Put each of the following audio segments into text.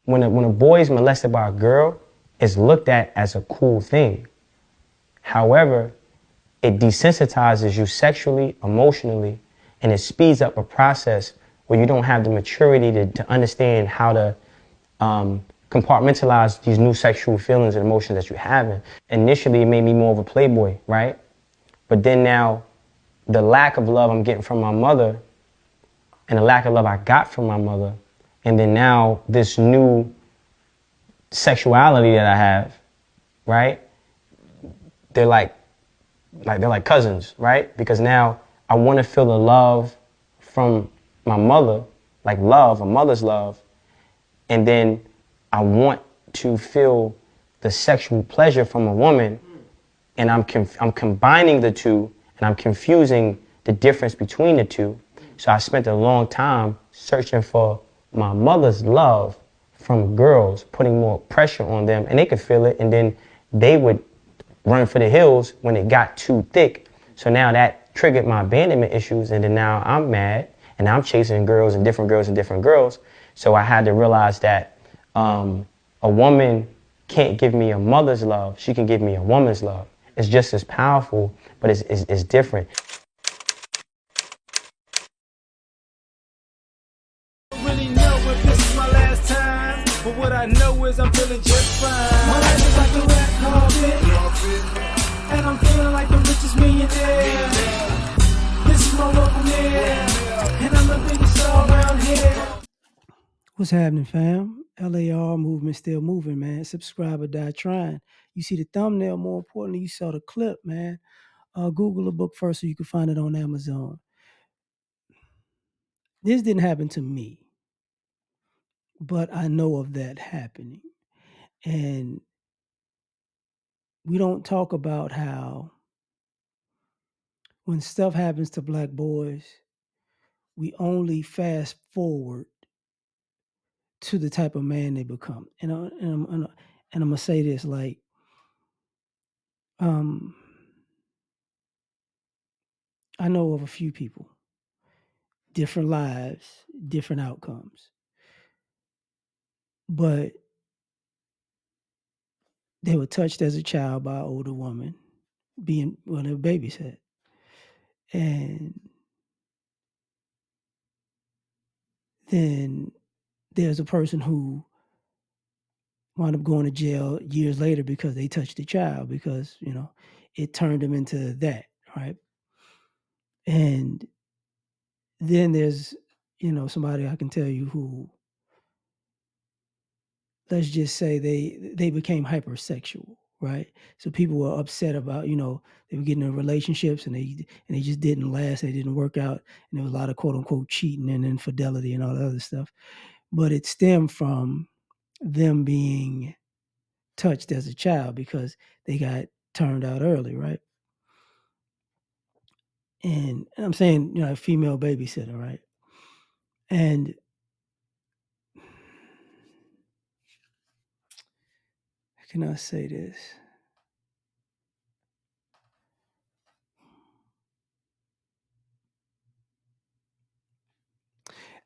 when a boy is molested by a girl, it's looked at as a cool thing. However, it desensitizes you sexually, emotionally, and it speeds up a process where you don't have the maturity to understand how to compartmentalize these new sexual feelings and emotions that you're having. Initially, it made me more of a playboy, right? But then now, the lack of love I'm getting from my mother and the lack of love I got from my mother, and then now this new sexuality that I have, right? They're like they're like cousins, right? Because now I want to feel the love from my mother, like love, a mother's love, and then I want to feel the sexual pleasure from a woman, and I'm combining the two, and I'm confusing the difference between the two. So I spent a long time searching for my mother's love from girls, putting more pressure on them, and they could feel it, and then they would run for the hills when it got too thick. So now that triggered my abandonment issues, and then now I'm mad, and I'm chasing girls and different girls and different girls. So I had to realize that a woman can't give me a mother's love. She can give me a woman's love. It's just as powerful, but it's different. Really know if this is my last time, but what I know is I'm feeling just fine. My life is like a red carpet, and I'm feeling like the richest millionaire. This is my local mayor, and I'm the biggest star around here. What's happening, fam? L.A.R. movement still moving, man. Subscribe or die trying. You see the thumbnail, more importantly, you saw the clip, man. Google the book first so you can find it on Amazon. This didn't happen to me, but I know of that happening. And we don't talk about how when stuff happens to black boys, we only fast forward to the type of man they become. And I'm gonna say this like, um, I know of a few people, different lives, different outcomes, but they were touched as a child by an older woman, being well, they were babysat, and then there's a person who wound up going to jail years later because they touched the child because it turned them into that, right? And then there's somebody I can tell you who, let's just say they became hypersexual, right? So people were upset about they were getting in relationships and they just didn't last, they didn't work out, and there was a lot of quote unquote cheating and infidelity and all the other stuff, but it stemmed from them being touched as a child because they got turned out early, right? And I'm saying, a female babysitter, right? And how can I say this?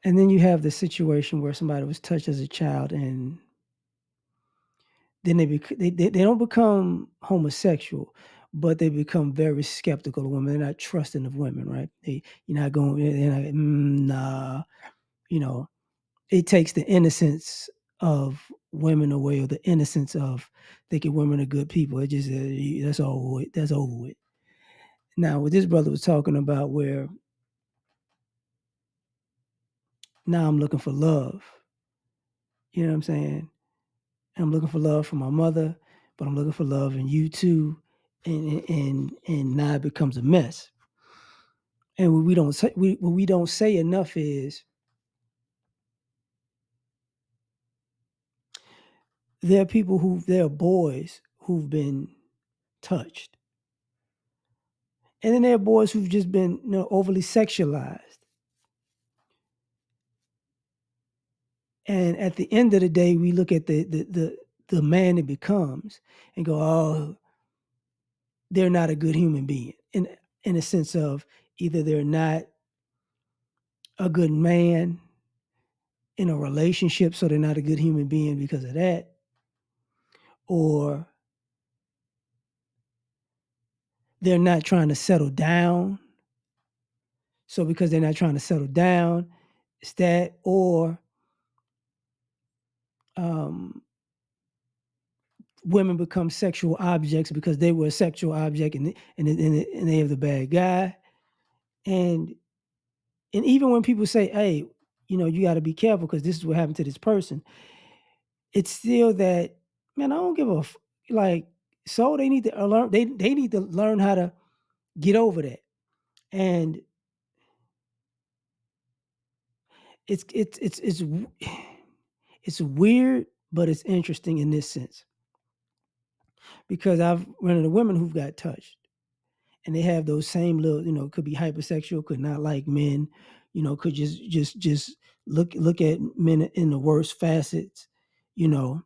And then you have the situation where somebody was touched as a child and then they don't become homosexual, but they become very skeptical of women. They're not trusting of women, right? You're not going, they're not, nah, it takes the innocence of women away, or the innocence of thinking women are good people. It just that's over with. That's over with. Now, what this brother was talking about, where now I'm looking for love. You know what I'm saying? I'm looking for love from my mother, but I'm looking for love in you too, and now it becomes a mess. And what we don't say enough is there are boys who've been touched. And then there are boys who've just been overly sexualized. And at the end of the day, we look at the man it becomes and go, oh, they're not a good human being. In a sense of either they're not a good man, in a relationship, so they're not a good human being because of that, or they're not trying to settle down. So because they're not trying to settle down, it's that, or um, women become sexual objects because they were a sexual object and they have the bad guy. And even when people say, hey, you got to be careful because this is what happened to this person, it's still that, man, I don't give a like. So they need to learn. They need to learn how to get over that. And it's it's weird, but it's interesting in this sense because I've run into women who've got touched, and they have those same little, could be hypersexual, could not like men, could just look at men in the worst facets, you know,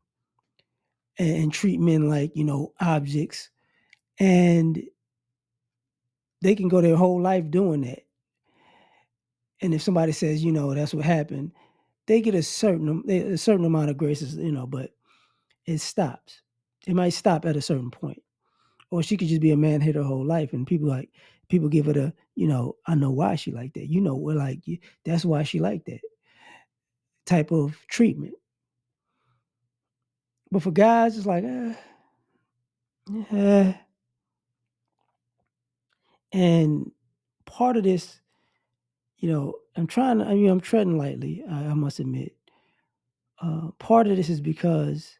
and treat men like, objects. And they can go their whole life doing that. And if somebody says, that's what happened, they get a certain amount of graces, but it stops. It might stop at a certain point. Or she could just be a man hit her whole life, and people give it a, I know why she like that. We're like, that's why she like that type of treatment. But for guys, it's like, eh. And part of this, I'm treading lightly, I must admit. Part of this is because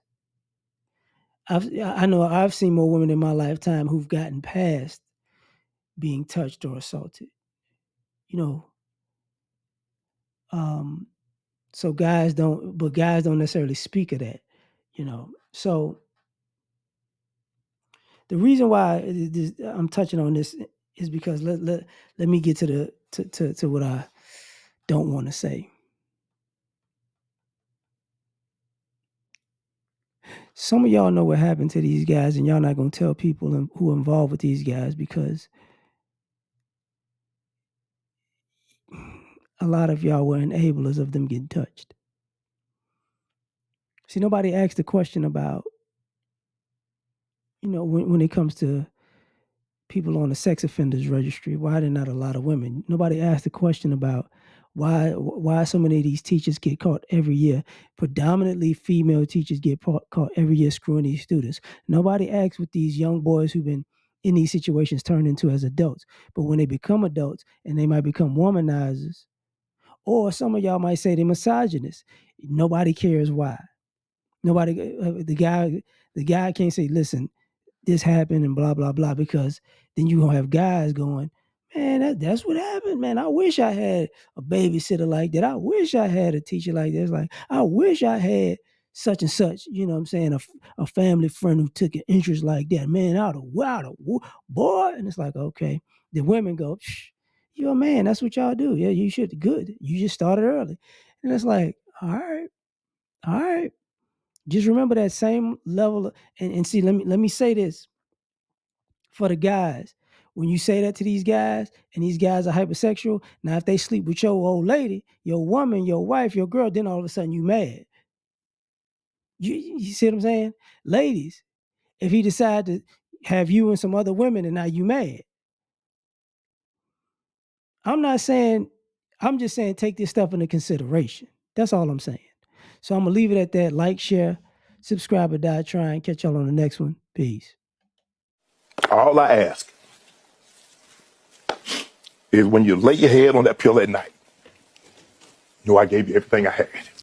I know I've seen more women in my lifetime who've gotten past being touched or assaulted. You know, um, so guys don't necessarily speak of that. So the reason why I'm touching on this is because let me get to to what I don't want to say. Some of y'all know what happened to these guys, and y'all not gonna tell people who are involved with these guys because a lot of y'all were enablers of them getting touched. See, nobody asked the question about, when it comes to people on the sex offenders registry, why there not a lot of women? Nobody asked the question about why so many of these teachers get caught every year. Predominantly female teachers get caught every year screwing these students. Nobody asks what these young boys who've been in these situations turn into as adults. But when they become adults and they might become womanizers, or some of y'all might say they're misogynists, nobody cares why. Nobody, the guy can't say, listen, this happened and blah blah blah, because then you gonna have guys going, man, that's what happened, man. I wish I had a babysitter like that. I wish I had a teacher like that. It's like, I wish I had such and such, what I'm saying, a family friend who took an interest like that, man. Boy. And it's like, okay. The women go, you're a man, that's what y'all do. Yeah, you should. Good, you just started early. And it's like, all right, just remember that same level and see, let me say this for the guys. When you say that to these guys and these guys are hypersexual, now if they sleep with your old lady, your woman, your wife, your girl, then all of a sudden you mad. You see what I'm saying? Ladies, if he decide to have you and some other women and now you mad. I'm just saying take this stuff into consideration. That's all I'm saying. So I'm gonna leave it at that. Like, share, subscribe, or die trying. Catch y'all on the next one. Peace. All I ask is when you lay your head on that pillow at night, know I gave you everything I had.